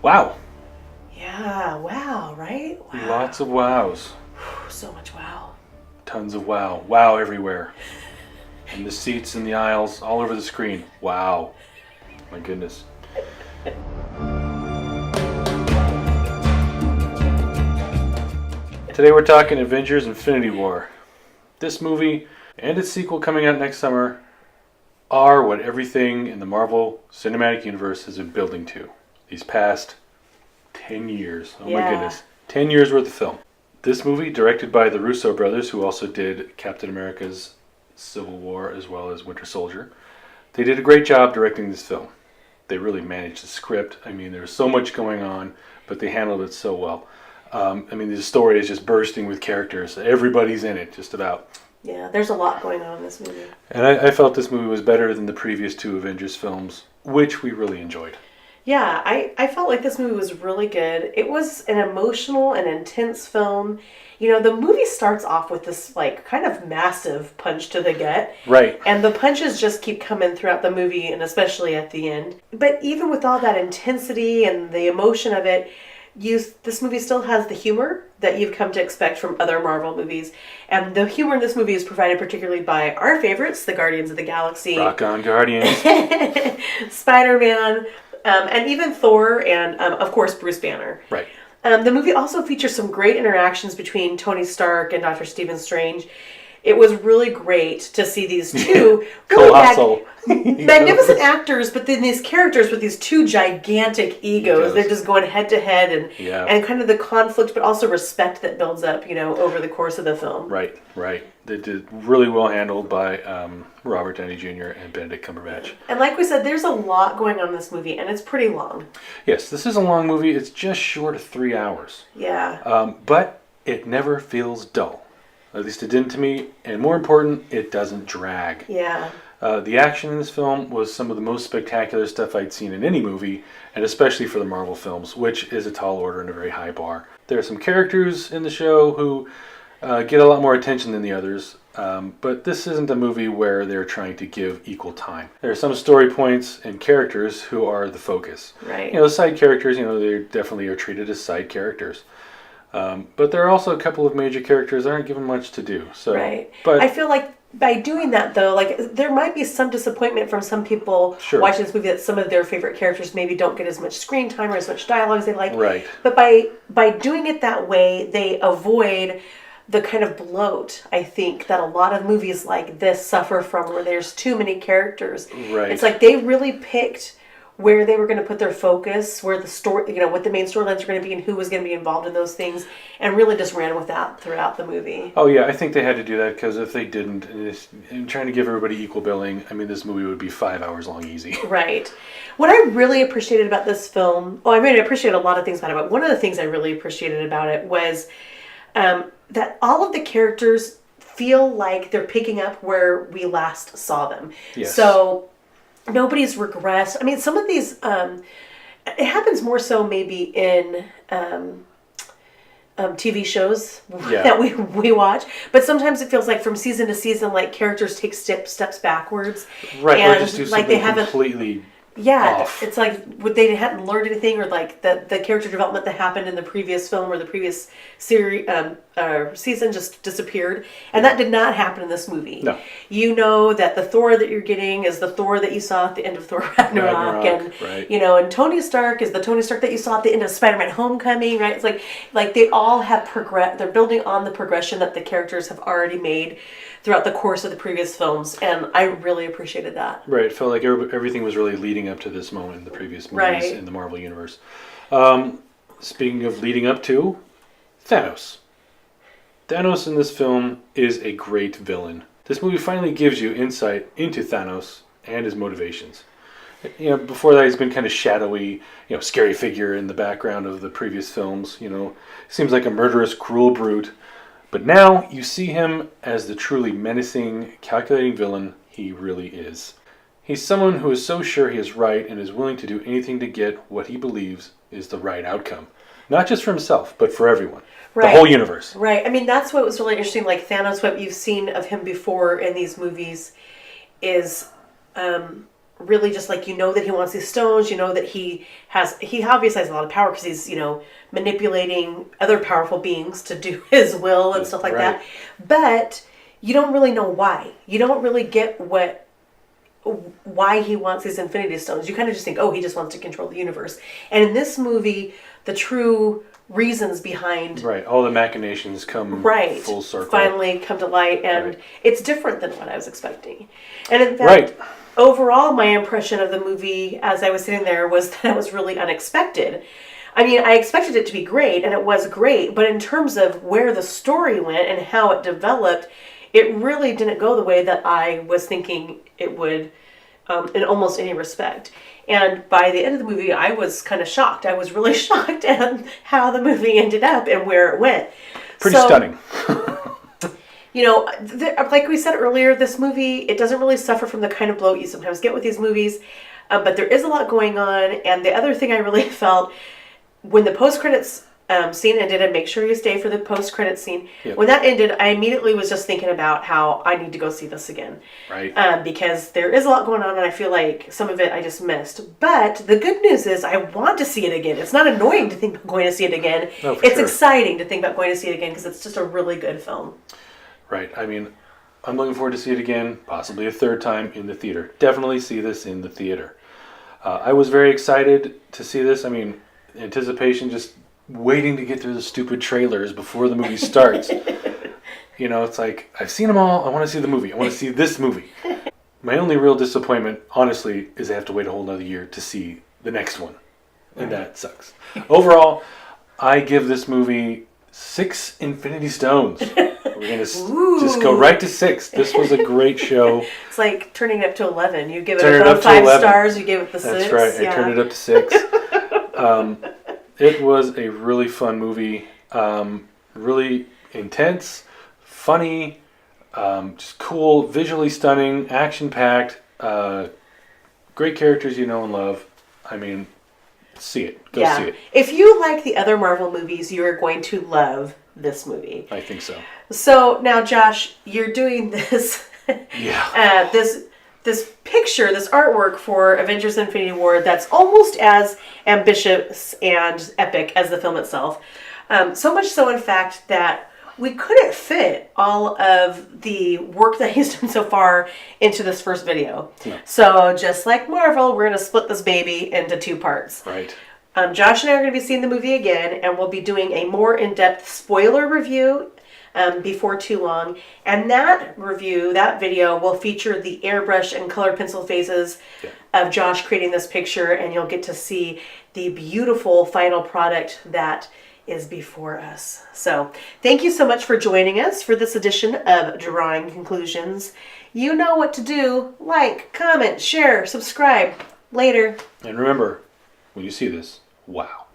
Wow. Yeah, wow, right? Wow. Lots of wows. So much wow. Tons of wow. Wow everywhere. In the seats, in the aisles, all over the screen. Wow. My goodness. Today we're talking Avengers Infinity War. This movie and its sequel coming out next summer are what everything in the Marvel Cinematic Universe has been building to. These past 10 years. Oh my goodness. 10 years worth of film. This movie, directed by the Russo brothers, who also did Captain America's Civil War as well as Winter Soldier. They did a great job directing this film. They really managed the script. I mean, there was so much going on, but they handled it so well. The story is just bursting with characters. Everybody's in it, just about. Yeah, there's a lot going on in this movie. And I felt this movie was better than the previous two Avengers films, which we really enjoyed. Yeah, I felt like this movie was really good. It was an emotional and intense film. You know, the movie starts off with this, like, kind of massive punch to the gut. Right. And the punches just keep coming throughout the movie, and especially at the end. But even with all that intensity and the emotion of it, this movie still has the humor that you've come to expect from other Marvel movies. And the humor in this movie is provided particularly by our favorites, the Guardians of the Galaxy. Rock on, Guardians. Spider-Man, and even Thor, and, of course, Bruce Banner. Right. The movie also features some great interactions between Tony Stark and Dr. Stephen Strange. It was really great to see these two colossal, magnificent actors, but then these characters with these two gigantic egos. They're just going head to head, and kind of the conflict, but also respect that builds up, over the course of the film. Right. They did really well handled by Robert Downey Jr. and Benedict Cumberbatch. And like we said, there's a lot going on in this movie, and it's pretty long. Yes, this is a long movie. It's just short of 3 hours. Yeah. But it never feels dull. At least it didn't to me. And more important, it doesn't drag. Yeah. The action in this film was some of the most spectacular stuff I'd seen in any movie, and especially for the Marvel films, which is a tall order and a very high bar. There are some characters in the show who get a lot more attention than the others, but this isn't a movie where they're trying to give equal time. There are some story points and characters who are the focus. Right. The side characters, they definitely are treated as side characters. But there are also a couple of major characters that aren't given much to do. So, right. But I feel like by doing that, though, like, there might be some disappointment from some people watching this movie that some of their favorite characters maybe don't get as much screen time or as much dialogue as they like. Right. But by doing it that way, they avoid the kind of bloat, I think, that a lot of movies like this suffer from, where there's too many characters. Right. It's like they really picked where they were going to put their focus, where the story, what the main storylines were going to be and who was going to be involved in those things, and really just ran with that throughout the movie. Oh yeah, I think they had to do that because if they didn't, and trying to give everybody equal billing, this movie would be 5 hours long easy. Right. What I really appreciated about this film, I appreciated a lot of things about it, but one of the things I really appreciated about it was that all of the characters feel like they're picking up where we last saw them. Yes. So nobody's regressed. Some of these, it happens more so maybe in TV shows that we watch, but sometimes it feels like from season to season, like characters take steps backwards. Right, and or just do like something completely off. It's like they hadn't learned anything, or like the character development that happened in the previous film or the previous series season just disappeared, and that did not happen in this movie. No. You know that the Thor that you're getting is the Thor that you saw at the end of Thor Ragnarok, and right. And Tony Stark is the Tony Stark that you saw at the end of Spider-Man: Homecoming, right? It's like they all have progressed. They're building on the progression that the characters have already made throughout the course of the previous films, and I really appreciated that. Right, it felt like everything was really leading up to this moment in the previous movies in the Marvel Universe. Speaking of leading up to, Thanos. Thanos in this film is a great villain. This movie finally gives you insight into Thanos and his motivations. Before that he's been kind of shadowy, scary figure in the background of the previous films, seems like a murderous, cruel brute. But now you see him as the truly menacing, calculating villain he really is. He's someone who is so sure he is right and is willing to do anything to get what he believes is the right outcome. Not just for himself, but for everyone. Right. The whole universe. Right. That's what was really interesting. Like Thanos, what you've seen of him before in these movies is really just like, that he wants these stones, that he obviously has a lot of power because he's, manipulating other powerful beings to do his will and stuff like that. But you don't really know why. You don't really get why he wants these Infinity Stones. You kind of just think, oh, he just wants to control the universe. And in this movie, the true reasons behind... Right, all the machinations come full circle. Finally come to light, and it's different than what I was expecting. And in fact, overall, my impression of the movie as I was sitting there was that it was really unexpected. I mean, I expected it to be great, and it was great, but in terms of where the story went and how it developed, it really didn't go the way that I was thinking it would in almost any respect. And by the end of the movie, I was kind of shocked. I was really shocked at how the movie ended up and where it went. Pretty stunning. Like we said earlier, this movie, it doesn't really suffer from the kind of bloat you sometimes get with these movies, but there is a lot going on. And the other thing I really felt, when the post-credits scene ended, and make sure you stay for the post-credits scene. Yep. When that ended, I immediately was just thinking about how I need to go see this again. Right. Because there is a lot going on, and I feel like some of it I just missed. But the good news is I want to see it again. It's not annoying to think about going to see it again. No, it's exciting to think about going to see it again because it's just a really good film. Right. I mean, I'm looking forward to see it again, possibly a third time in the theater. Definitely see this in the theater. I was very excited to see this. I mean, anticipation, just waiting to get through the stupid trailers before the movie starts. It's like, I've seen them all. I want to see the movie. I want to see this movie. My only real disappointment, honestly, is I have to wait a whole nother year to see the next one. And that sucks. Overall, I give this movie 6 Infinity Stones. We're going to just go right to 6. This was a great show. It's like turning it up to 11. You give it about 5 stars, you give it the 6. That's right. I turned it up to 6. It was a really fun movie. Really intense, funny, just cool, visually stunning, action-packed, great characters you know and love. I mean, see it. Go see it. If you like the other Marvel movies, you are going to love this movie. I think so. So now, Josh, you're doing this. This picture, this artwork for Avengers Infinity War that's almost as ambitious and epic as the film itself. So much so, in fact, that we couldn't fit all of the work that he's done so far into this first video. No. So just like Marvel, we're going to split this baby into 2 parts. Right. Josh and I are going to be seeing the movie again, and we'll be doing a more in-depth spoiler review before too long. And that review, that video, will feature the airbrush and color pencil phases of Josh creating this picture, and you'll get to see the beautiful final product that is before us. So thank you so much for joining us for this edition of Drawing Conclusions. You know what to do. Like, comment, share, subscribe. Later. And remember, when you see this, wow.